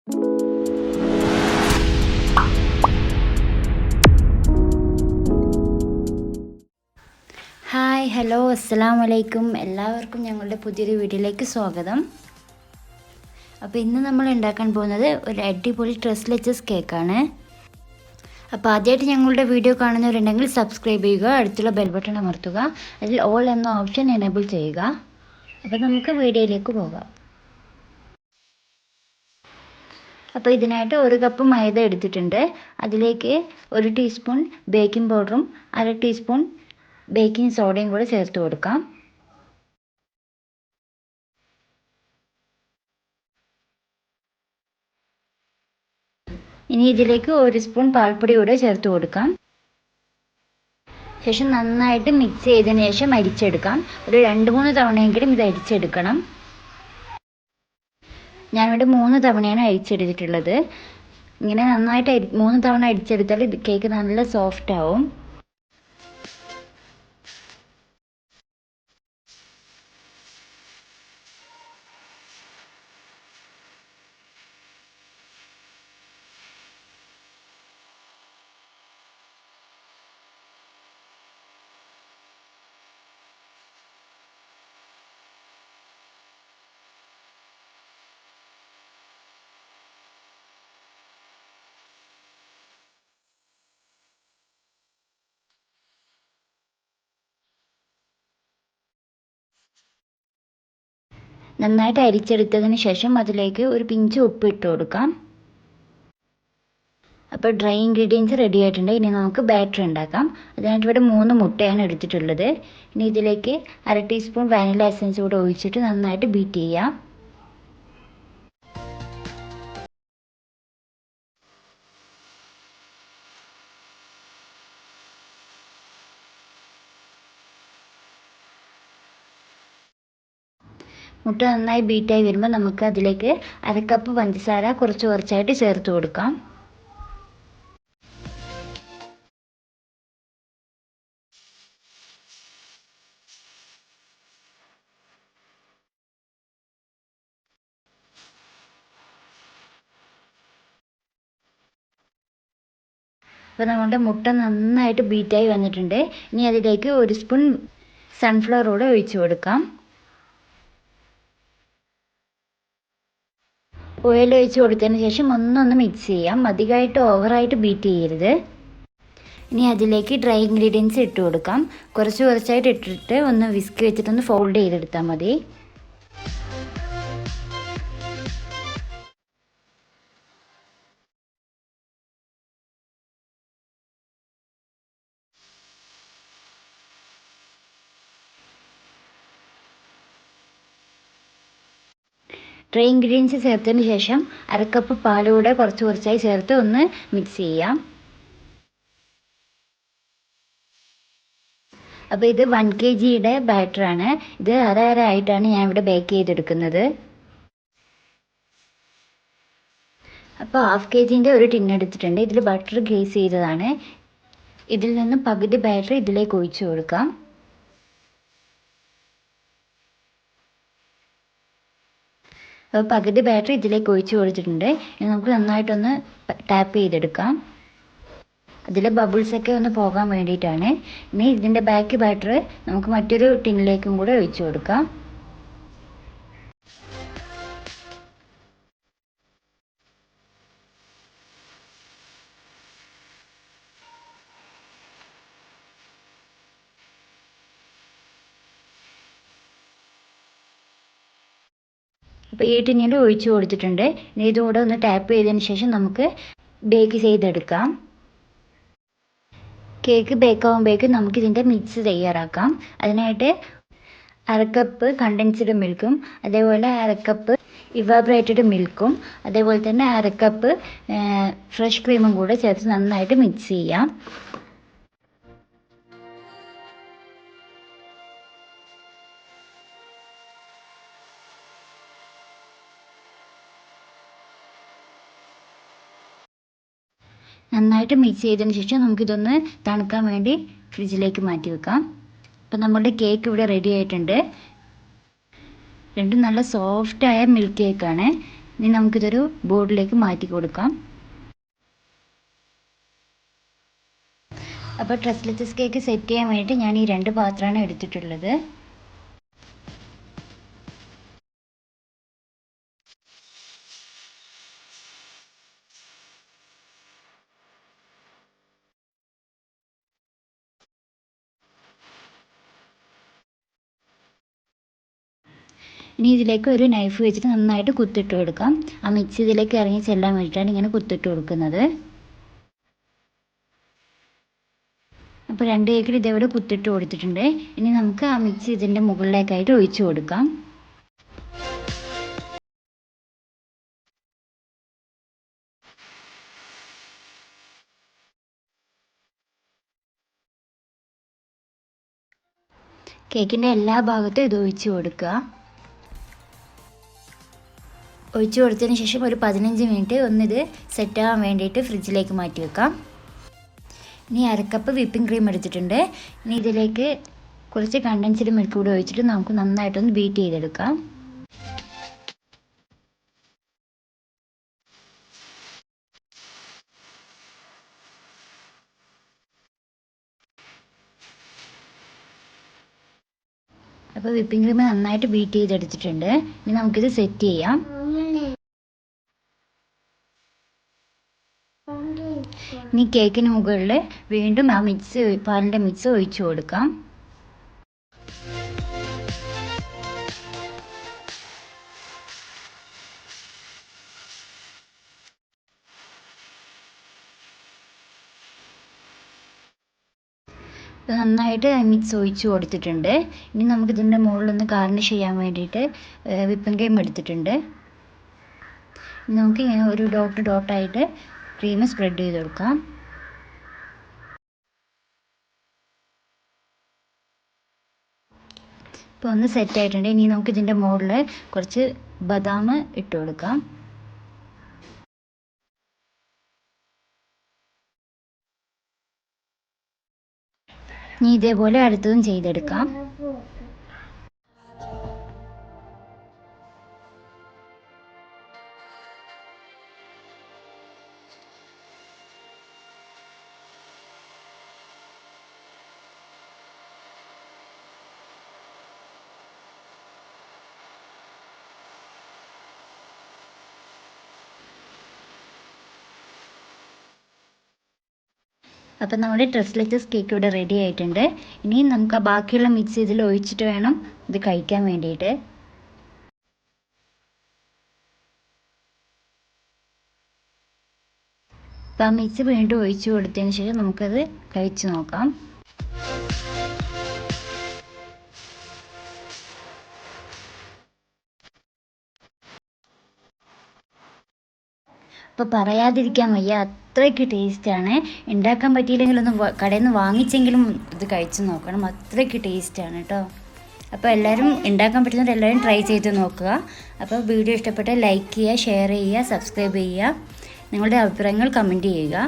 Hi hello അസ്സലാമു അലൈക്കും. എല്ലാവർക്കും ഞങ്ങളുടെ പുതിയൊരു വീഡിയോയിലേക്ക് സ്വാഗതം. അപ്പോൾ ഇന്ന് നമ്മൾ ഉണ്ടാക്കാൻ പോകുന്നത് ഒരു അടിപൊളി ട്രസ്ലെച്ചസ് കേക്കാണ്. അപ്പോൾ ആദ്യമായിട്ട് ഞങ്ങളുടെ വീഡിയോ കാണുന്നവരുണ്ടെങ്കിൽ സബ്സ്ക്രൈബ് ചെയ്യുക, അടുത്തുള്ള ബെൽ ബട്ടൺ അമർത്തുക, അതിൽ ഓൾ എന്ന ഓപ്ഷൻ എനേബിൾ ചെയ്യുക. അപ്പോൾ നമുക്ക് വീഡിയോയിലേക്ക് പോകാം. അപ്പോൾ ഇതിനായിട്ട് 1 കപ്പ് മൈദ എടുത്തിട്ടുണ്ട്. അതിലേക്ക് 1 ടീസ്പൂൺ ബേക്കിംഗ് പൗഡറും 1/2 ടീസ്പൂൺ ബേക്കിംഗ് സോഡയും കൂടെ ചേർത്ത് കൊടുക്കാം. ഇനി ഇതിലേക്ക് 1 സ്പൂൺ പാൽപ്പൊടി കൂടെ ചേർത്ത് കൊടുക്കാം. ശേഷം നന്നായിട്ട് മിക്സ് ചെയ്തതിന് ശേഷം അരിച്ചെടുക്കാം. ഒരു 2-3 തവണയെങ്കിലും ഇത് അരിച്ചെടുക്കണം. ഞാനിവിടെ 3 തവണയാണ് അരിച്ചെടുത്തിട്ടുള്ളത്. ഇങ്ങനെ നന്നായിട്ട് 3 തവണ അരിച്ചെടുത്താൽ കേക്ക് നല്ല സോഫ്റ്റ് ആവും. നന്നായിട്ട് അരിച്ചെടുത്തതിന് ശേഷം അതിലേക്ക് ഒരു പിഞ്ച് ഉപ്പ് ഇട്ട് കൊടുക്കാം. അപ്പോൾ ഡ്രൈ ഇൻഗ്രീഡിയൻസ് റെഡി ആയിട്ടുണ്ട്. ഇനി നമുക്ക് ബാറ്റർ ഉണ്ടാക്കാം. അതിനായിട്ട് ഇവിടെ 3 മുട്ടയാണ് എടുത്തിട്ടുള്ളത്. ഇനി ഇതിലേക്ക് 1/2 ടീസ്പൂൺ വാനില എസൻസ് കൂടെ ഒഴിച്ചിട്ട് നന്നായിട്ട് ബീറ്റ് ചെയ്യാം. മുട്ട നന്നായി ബീറ്റായി വരുമ്പോൾ നമുക്ക് അതിലേക്ക് 1/2 കപ്പ് പഞ്ചസാര കുറച്ചായിട്ട് ചേർത്ത് കൊടുക്കാം. അപ്പോൾ നമ്മുടെ മുട്ട നന്നായിട്ട് ബീറ്റായി വന്നിട്ടുണ്ട്. ഇനി അതിലേക്ക് 1 സ്പൂൺ സൺഫ്ലവർ കൂടെ ഒഴിച്ചു കൊടുക്കാം. ഓയിൽ ഒഴിച്ച് കൊടുത്തതിന് ശേഷം ഒന്നൊന്ന് മിക്സ് ചെയ്യാം. അധികമായിട്ട് ഓവറായിട്ട് ബീറ്റ് ചെയ്യരുത്. ഇനി അതിലേക്ക് ഡ്രൈ ഇൻഗ്രീഡിയൻസ് ഇട്ട് കൊടുക്കാം. കുറച്ചായിട്ട് ഇട്ടിട്ട് ഒന്ന് വിസ്ക് വെച്ചിട്ടൊന്ന് ഫോൾഡ് ചെയ്തെടുത്താൽ മതി. ഡ്രൈ ഇൻഗ്രീഡിയൻസ് ചേർത്തതിന് ശേഷം 1/2 കപ്പ് പാലുകൂടെ കുറച്ചായി ചേർത്ത് ഒന്ന് മിക്സ് ചെയ്യാം. അപ്പോൾ ഇത് 1 kgയുടെ ബാറ്ററാണ്. ഇത് അര ആയിട്ടാണ് ഞാൻ ഇവിടെ ബേക്ക് ചെയ്തെടുക്കുന്നത്. അപ്പോൾ 1/2 kgൻ്റെ ഒരു ടിൻ എടുത്തിട്ടുണ്ട്. ഇതിൽ ബട്ടർ ഗ്രേസ് ചെയ്തതാണ്. ഇതിൽ നിന്ന് പകുതി ബാറ്റർ ഇതിലേക്ക് ഒഴിച്ചു കൊടുക്കാം. അപ്പോൾ പകുതി ബാറ്റർ ഇതിലേക്ക് ഒഴിച്ചു കൊടുത്തിട്ടുണ്ട്. ഇനി നമുക്ക് നന്നായിട്ടൊന്ന് ടാപ്പ് ചെയ്തെടുക്കാം. അതിലെ ബബിൾസൊക്കെ ഒന്ന് പോകാൻ വേണ്ടിയിട്ടാണ്. ഇനി ഇതിൻ്റെ ബാക്കി ബാറ്റർ നമുക്ക് മറ്റൊരു ടിന്നിലേക്കും കൂടെ ഒഴിച്ചു കൊടുക്കാം. അപ്പോൾ ഈ ടിന്നിൽ ഒഴിച്ചു കൊടുത്തിട്ടുണ്ട്. ഇനി ഇതുകൂടെ ഒന്ന് ടാപ്പ് ചെയ്തതിന് ശേഷം നമുക്ക് ബേക്ക് ചെയ്തെടുക്കാം. കേക്ക് ബേക്കാവുമ്പോഴേക്കും നമുക്കിതിൻ്റെ മിക്സ് തയ്യാറാക്കാം. അതിനായിട്ട് 1/2 കപ്പ് കണ്ടൻസ്ഡ് മിൽക്കും അതേപോലെ 1/2 കപ്പ് ഇവാപറേറ്റഡ് മിൽക്കും അതേപോലെ തന്നെ 1/2 കപ്പ് ഫ്രഷ് ക്രീമും കൂടെ ചേർത്ത് നന്നായിട്ട് മിക്സ് ചെയ്യാം. നന്നായിട്ട് മിക്സ് ചെയ്തതിന് ശേഷം നമുക്കിതൊന്ന് തണുക്കാൻ വേണ്ടി ഫ്രിഡ്ജിലേക്ക് മാറ്റി വെക്കാം. അപ്പോൾ നമ്മുടെ കേക്ക് ഇവിടെ റെഡി ആയിട്ടുണ്ട്. രണ്ടും നല്ല സോഫ്റ്റായ മിൽക്ക് കേക്കാണ്. ഇനി നമുക്കിതൊരു ബോർഡിലേക്ക് മാറ്റി കൊടുക്കാം. അപ്പോൾ ട്രസ്ലെച്ചസ് കേക്ക് സെറ്റ് ചെയ്യാൻ വേണ്ടിയിട്ട് ഞാൻ ഈ 2 പാത്രമാണ് എടുത്തിട്ടുള്ളത്. ഇനി ഇതിലേക്ക് ഒരു നൈഫ് വെച്ചിട്ട് നന്നായിട്ട് കുത്തിട്ട് കൊടുക്കാം. ആ മിക്സ് ഇതിലേക്ക് ഇറങ്ങി ചെല്ലാൻ വേണ്ടിയിട്ടാണ് ഇങ്ങനെ കുത്തിട്ട് കൊടുക്കുന്നത്. അപ്പോൾ 2 കേക്കിൽ ഇതേപോലെ കുത്തിട്ട് കൊടുത്തിട്ടുണ്ട്. ഇനി നമുക്ക് ആ മിക്സ് ഇതിൻ്റെ മുകളിലേക്കായിട്ട് ഒഴിച്ചു കൊടുക്കാം. കേക്കിൻ്റെ എല്ലാ ഭാഗത്തും ഇത് ഒഴിച്ച് കൊടുക്കുക. ഒഴിച്ച് കൊടുത്തതിന് ശേഷം ഒരു 15 മിനിറ്റ് ഒന്നിത് സെറ്റാകാൻ വേണ്ടിയിട്ട് ഫ്രിഡ്ജിലേക്ക് മാറ്റി വെക്കാം. ഇനി 1/2 കപ്പ് വിപ്പിംഗ് ക്രീം എടുത്തിട്ടുണ്ട്. ഇനി ഇതിലേക്ക് കുറച്ച് കണ്ടൻസ്ഡ് മിൽക്ക് കൂടി ഒഴിച്ചിട്ട് നമുക്ക് നന്നായിട്ടൊന്ന് ബീറ്റ് ചെയ്തെടുക്കാം. അപ്പോൾ വിപ്പിംഗ് ക്രീം നന്നായിട്ട് ബീറ്റ് ചെയ്തെടുത്തിട്ടുണ്ട്. ഇനി നമുക്കിത് സെറ്റ് ചെയ്യാം. ഇനി കേക്കിന് മുകളിൽ വീണ്ടും ആ പാലിൻ്റെ മിക്സ് ഒഴിച്ചു കൊടുക്കാം. നന്നായിട്ട് മിക്സ് ഒഴിച്ച് കൊടുത്തിട്ടുണ്ട്. ഇനി നമുക്കിതിൻ്റെ മുകളിലൊന്ന് ഗാർണിഷ് ചെയ്യാൻ വേണ്ടിയിട്ട് വിപ്പിംഗ് ക്രീം എടുത്തിട്ടുണ്ട്. നമുക്ക് ഇങ്ങനെ ഒരു ഡോട്ടായിട്ട് ക്രീം സ്പ്രെഡ് ചെയ്ത് കൊടുക്കാം. ഇപ്പോൾ ഒന്ന് സെറ്റ് ആയിട്ടുണ്ട്. ഇനി നമുക്ക് ഇതിൻ്റെ മുകളിൽ കുറച്ച് ബദാം ഇട്ട് കൊടുക്കാം. ഇനി ഇതേപോലെ അടുത്തതും ചെയ്തെടുക്കാം. അപ്പം നമ്മുടെ ട്രസ്ലെച്ചസ് കേക്ക് ഇവിടെ റെഡി ആയിട്ടുണ്ട്. ഇനി നമുക്ക് ബാക്കിയുള്ള മിക്സ് ഇതിൽ ഒഴിച്ചിട്ട് വേണം ഇത് കഴിക്കാൻ വേണ്ടിയിട്ട്. അപ്പം ആ മിക്സ് വീണ്ടും ഒഴിച്ച് കൊടുത്തതിന് ശേഷം നമുക്കത് കഴിച്ച് നോക്കാം. അപ്പോൾ പറയാതിരിക്കാൻ വയ്യ, അത്രയ്ക്ക് ടേസ്റ്റാണ്. ഉണ്ടാക്കാൻ പറ്റിയില്ലെങ്കിലൊന്ന് കടയിൽ നിന്ന് വാങ്ങിച്ചെങ്കിലും ഇത് കഴിച്ച് നോക്കണം, അത്രയ്ക്ക് ടേസ്റ്റാണ് കേട്ടോ. അപ്പോൾ എല്ലാവരും ഉണ്ടാക്കാൻ പറ്റുന്നവർ എല്ലാവരും ട്രൈ ചെയ്ത് നോക്കുക. അപ്പോൾ വീഡിയോ ഇഷ്ടപ്പെട്ടാൽ ലൈക്ക് ചെയ്യുക, ഷെയർ ചെയ്യുക, സബ്സ്ക്രൈബ് ചെയ്യുക, നിങ്ങളുടെ അഭിപ്രായങ്ങൾ കമൻറ്റ് ചെയ്യുക.